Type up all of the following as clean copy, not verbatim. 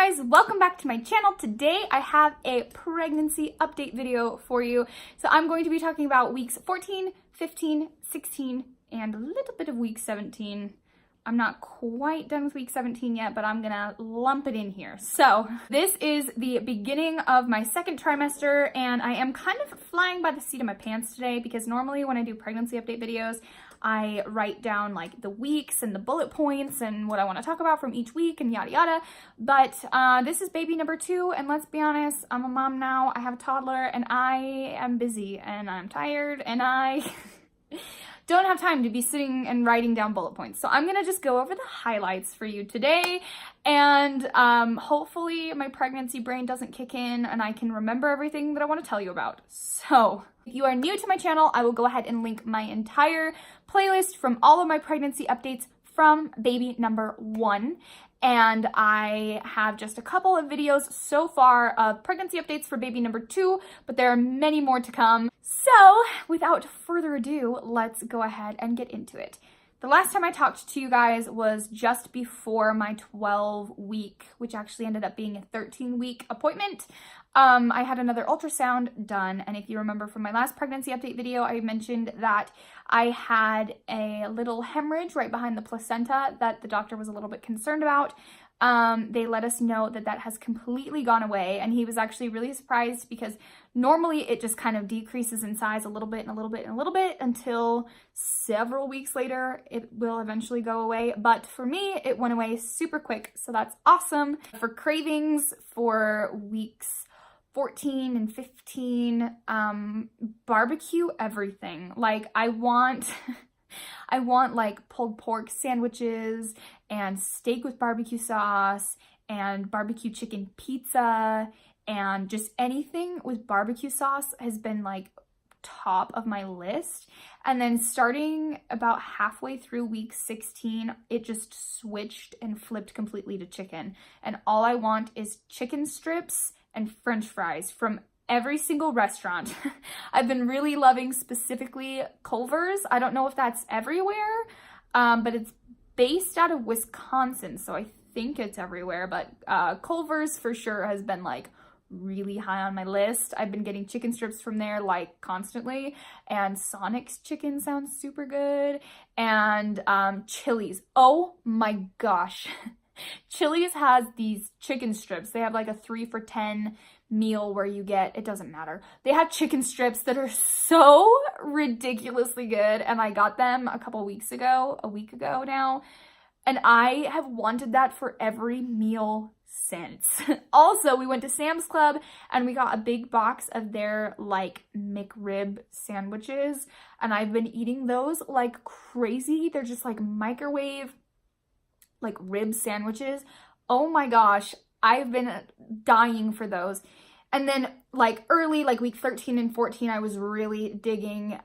guys, welcome back to my channel. Today I have a pregnancy update video for you. So I'm going to be talking about weeks 14, 15, 16, and a little bit of week 17. I'm not quite done with week 17 yet, but I'm gonna lump it in here. So this is the beginning of my second trimester, and I am kind of flying by the seat of my pants today because normally when I do pregnancy update videos, I write down like the weeks and the bullet points and what I want to talk about from each week and yada yada. But this is baby number 2, and let's be honest, I'm a mom now. I have a toddler and I am busy and I'm tired and I don't have time to be sitting and writing down bullet points. So I'm gonna just go over the highlights for you today, and hopefully my pregnancy brain doesn't kick in and I can remember everything that I want to tell you about. So if you are new to my channel, I will go ahead and link my entire playlist from all of my pregnancy updates from baby number 1. And I have just a couple of videos so far of pregnancy updates for baby number 2, but there are many more to come. So without further ado, let's go ahead and get into it. The last time I talked to you guys was just before my 12-week, which actually ended up being a 13-week appointment. I had another ultrasound done, and if you remember from my last pregnancy update video, I mentioned that I had a little hemorrhage right behind the placenta that the doctor was a little bit concerned about. They let us know that that has completely gone away, and he was actually really surprised because normally it just kind of decreases in size a little bit and a little bit and a little bit until several weeks later it will eventually go away. But for me, it went away super quick, so that's awesome. For cravings for weeks 14 and 15, barbecue everything. Like I want like pulled pork sandwiches and steak with barbecue sauce and barbecue chicken pizza, and just anything with barbecue sauce has been like top of my list. And then starting about halfway through week 16, it just switched and flipped completely to chicken. And all I want is chicken strips and French fries from every single restaurant. I've been really loving specifically Culver's. I don't know if that's everywhere, but it's based out of Wisconsin, so I think it's everywhere. But Culver's for sure has been like really high on my list. I've been getting chicken strips from there like constantly, and Sonic's chicken sounds super good, and Chili's. Oh my gosh. Chili's has these chicken strips. They have like a 3 for $10 meal where you get, it doesn't matter. They have chicken strips that are so ridiculously good, and I got them a week ago now, and I have wanted that for every meal since. Also, we went to Sam's Club and we got a big box of their like McRib sandwiches, and I've been eating those like crazy. They're just like microwave like rib sandwiches. Oh my gosh, I've been dying for those. And then like early, like week 13 and 14, I was really digging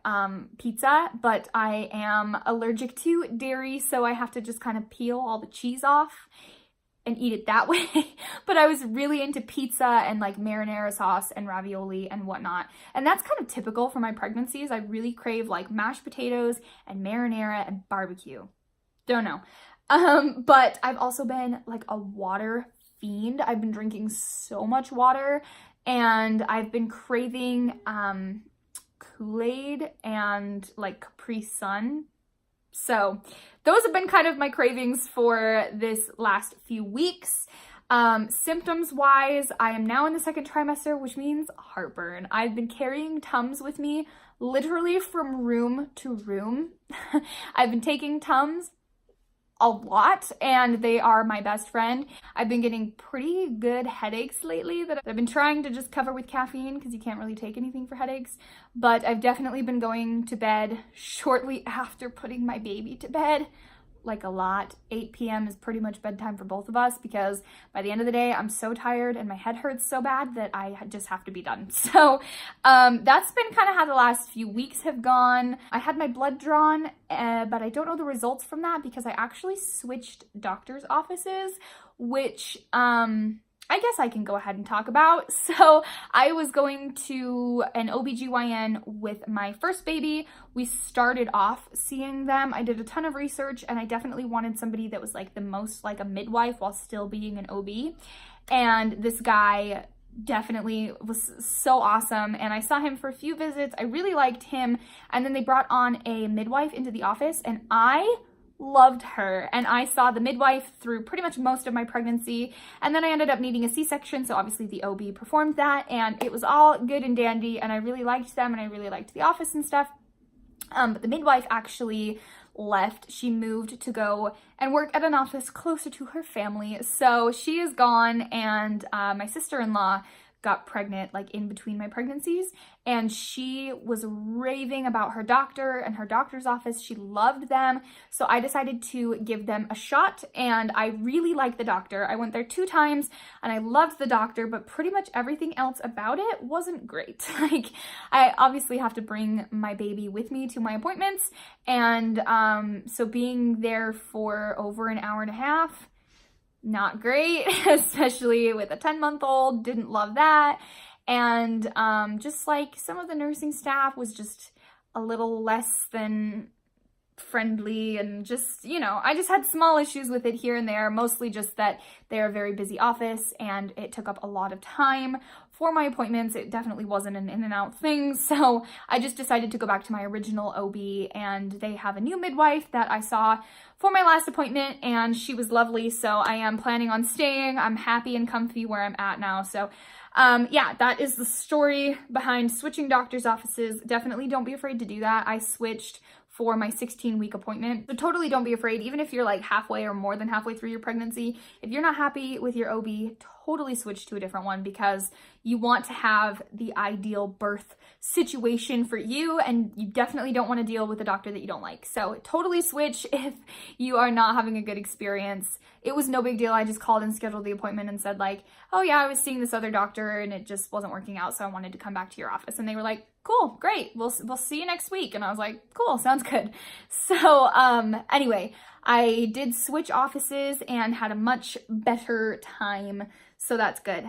pizza, but I am allergic to dairy, so I have to just kind of peel all the cheese off and eat it that way. But I was really into pizza and like marinara sauce and ravioli and whatnot. And that's kind of typical for my pregnancies. I really crave like mashed potatoes and marinara and barbecue. Don't know. But I've also been like a water fiend. I've been drinking so much water, and I've been craving Kool-Aid and like Capri Sun. So those have been kind of my cravings for this last few weeks. Symptoms wise, I am now in the second trimester, which means heartburn. I've been carrying Tums with me literally from room to room. I've been taking Tums a lot, and they are my best friend. I've been getting pretty good headaches lately that I've been trying to just cover with caffeine because you can't really take anything for headaches, but I've definitely been going to bed shortly after putting my baby to bed, like a lot. 8 p.m. is pretty much bedtime for both of us because by the end of the day, I'm so tired and my head hurts so bad that I just have to be done. So that's been kind of how the last few weeks have gone. I had my blood drawn, but I don't know the results from that because I actually switched doctor's offices, which I guess I can go ahead and talk about. So I was going to an OBGYN with my first baby. We started off seeing them. I did a ton of research and I definitely wanted somebody that was like the most like a midwife while still being an OB. And this guy definitely was so awesome, and I saw him for a few visits. I really liked him, and then they brought on a midwife into the office, and I loved her. And I saw the midwife through pretty much most of my pregnancy, and then I ended up needing a C-section, so obviously the OB performed that, and it was all good and dandy, and I really liked them, and I really liked the office and stuff. But the midwife actually left. She moved to go and work at an office closer to her family. So she is gone, and my sister-in-law got pregnant like in between my pregnancies, and she was raving about her doctor and her doctor's office. She loved them. So I decided to give them a shot, and I really like the doctor. I went there 2 times and I loved the doctor, but pretty much everything else about it wasn't great. Like, I obviously have to bring my baby with me to my appointments, and so being there for over an hour and a half, not great, especially with a 10-month-old, didn't love that. And just like some of the nursing staff was just a little less than friendly, and just, you know, I just had small issues with it here and there, mostly just that they're a very busy office and it took up a lot of time for my appointments. It definitely wasn't an in and out thing, so I just decided to go back to my original OB, and they have a new midwife that I saw for my last appointment, and she was lovely, so I am planning on staying. I'm happy and comfy where I'm at now. So yeah, that is the story behind switching doctor's offices. Definitely don't be afraid to do that. I switched for my 16-week appointment. So totally don't be afraid, even if you're like halfway or more than halfway through your pregnancy. If you're not happy with your OB, totally switch to a different one, because you want to have the ideal birth situation for you, and you definitely don't want to deal with a doctor that you don't like. So totally switch if you are not having a good experience. It was no big deal. I just called and scheduled the appointment and said like, oh yeah, I was seeing this other doctor and it just wasn't working out, so I wanted to come back to your office. And they were like, cool, great, we'll see you next week. And I was like, cool, sounds good. So anyway, I did switch offices and had a much better time, so that's good.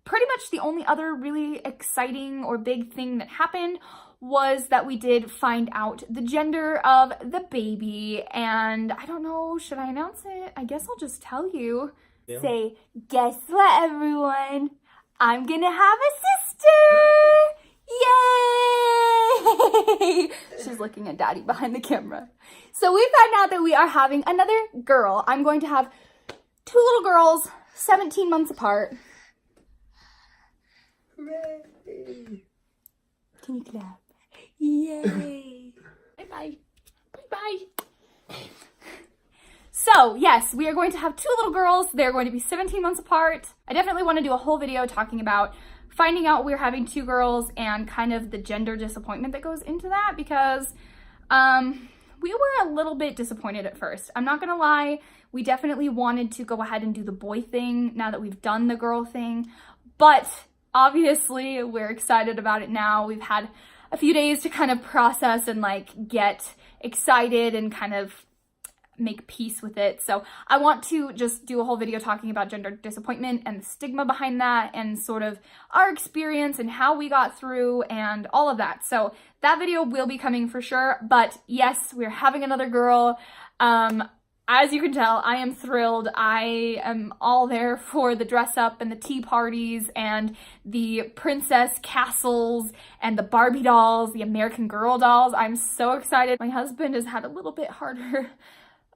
Pretty much the only other really exciting or big thing that happened was that we did find out the gender of the baby, and I don't know, should I announce it? I guess I'll just tell you. Yeah. Say, guess what, everyone? I'm gonna have a sister! Yay! She's looking at Daddy behind the camera. So we found out that we are having another girl. I'm going to have 2 little girls, 17 months apart. Hooray! Can you clap? Yay! Bye-bye. Bye-bye. So yes, we are going to have 2 little girls. They're going to be 17 months apart. I definitely want to do a whole video talking about finding out we're having 2 girls and kind of the gender disappointment that goes into that, because we were a little bit disappointed at first. I'm not gonna lie, we definitely wanted to go ahead and do the boy thing now that we've done the girl thing, but obviously we're excited about it now. We've had a few days to kind of process and like get excited and kind of make peace with it. So I want to just do a whole video talking about gender disappointment and the stigma behind that, and sort of our experience and how we got through and all of that. So that video will be coming for sure. But yes, we're having another girl. As you can tell, I am thrilled. I am all there for the dress up and the tea parties and the princess castles and the Barbie dolls, the American Girl dolls. I'm so excited. My husband has had a little bit harder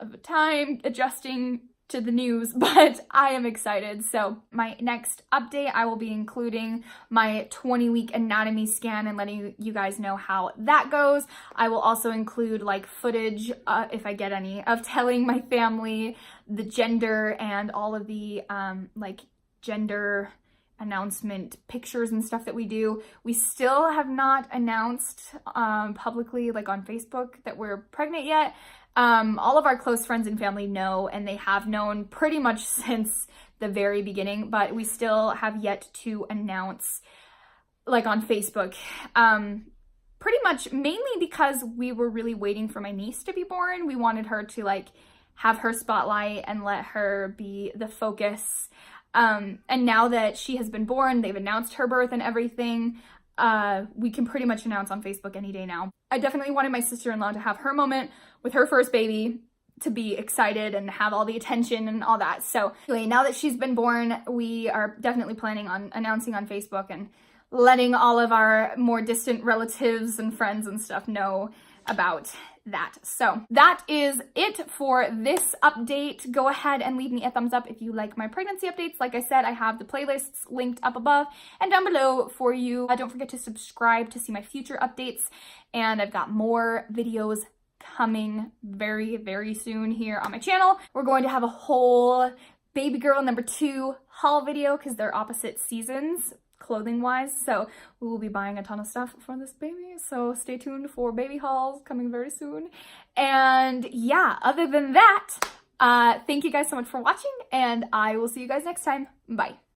of a time adjusting to the news, but I am excited. So my next update, I will be including my 20-week anatomy scan and letting you guys know how that goes. I will also include like footage, if I get any, of telling my family the gender and all of the like gender announcement pictures and stuff that we do. We still have not announced publicly, like on Facebook, that we're pregnant yet. All of our close friends and family know, and they have known pretty much since the very beginning, but we still have yet to announce like on Facebook. Pretty much mainly because we were really waiting for my niece to be born. We wanted her to like have her spotlight and let her be the focus. And now that she has been born, they've announced her birth and everything, we can pretty much announce on Facebook any day now. I definitely wanted my sister-in-law to have her moment with her first baby, to be excited and have all the attention and all that. So anyway, now that she's been born, we are definitely planning on announcing on Facebook and letting all of our more distant relatives and friends and stuff know about that. So that is it for this update. Go ahead and leave me a thumbs up if you like my pregnancy updates. Like I said, I have the playlists linked up above and down below for you. Don't forget to subscribe to see my future updates, and I've got more videos coming very, very soon here on my channel. We're going to have a whole baby girl number 2 haul video because they're opposite seasons clothing wise, so we will be buying a ton of stuff for this baby, so stay tuned for baby hauls coming very soon. And yeah, other than that, thank you guys so much for watching, and I will see you guys next time. Bye.